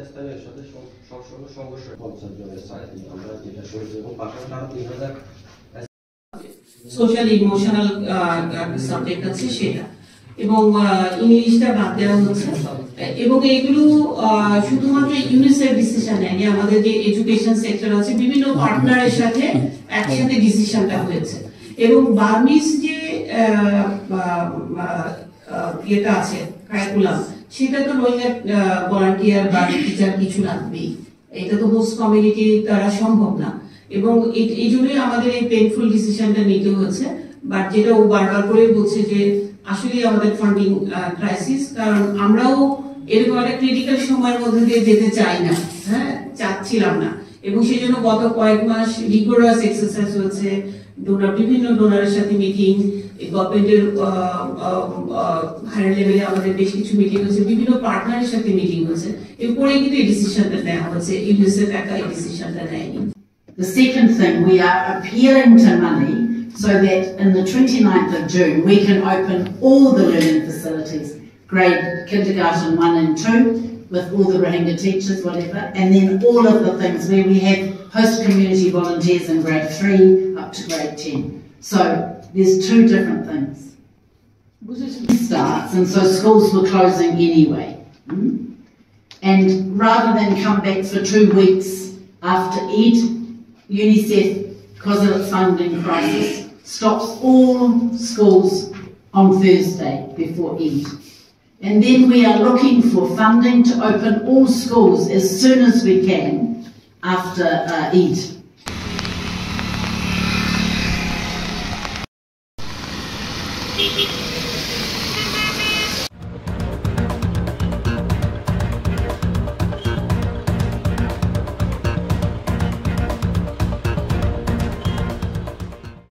স্থানীয় সাথে সবসময় সংঘর্ষ 50 জনের সাথে আমরা যেটা শুনছি এবং পাশাপাশি আরো 3000 সোশ্যাল ইমোশনাল সাবজেক্ট আছে সেটা এবং ইংলিশটা বাদ দেওয়া হচ্ছে এবং এগুলো শুধুমাত্র ইউনিসেফ ডিসিশন নেয়নি, আমাদের যে এডুকেশন সেক্টর আছে বিভিন্ন পার্টনারের সাথে একসাথে ডিসিশনটা হয়েছে এবং বার্মিজ যে ইয়েটা আছে কারিকুলাম সেটা তো ভলান্টিয়ার বা টিচার কিছু লাগবেই, এটা তো হোস্ট কমিউনিটি দ্বারা সম্ভব না এবং এই জন্যই আমাদের এই পেইনফুল ডিসিশনটা নিতে হচ্ছে। বাট যেটা ও বারবার করে বলছে যে আসলে আমাদের ফান্ডিং ক্রাইসিস, কারণ আমরাও এরকম একটা ক্রিটিক্যাল সময়ের মধ্যে দিয়ে যেতে চাই না, হ্যাঁ চাচ্ছিলাম না এবং সেই জন্য গত কয়েক মাস রিগোরাস এক্সারসাইজ হচ্ছে, বিভিন্ন ডোনারের সাথে মিটিং, গভর্নমেন্টের হায়ার লেভেলে আমাদের বেশ কিছু মিটিং হয়েছে, বিভিন্ন পার্টনারের সাথে মিটিং হয়েছে, এরপরে কিন্তু এই ডিসিশনটা নেওয়া হয়েছে, ইউনিসেফ একা এই ডিসিশনটা নেয়নি। The second thing, we are appealing to money so that in the 29th of June we can open all the learning facilities, grade kindergarten 1 and 2 with all the Rohingya teachers, whatever, and then all of the things where we have host community volunteers in grade 3 up to grade 10. So there's two different things. Starts, and so schools were closing anyway. And rather than come back for 2 weeks after Eid, UNICEF, because of its funding crisis, stops all schools on Thursday before Eid. And then we are looking for funding to open all schools as soon as we can after Eid.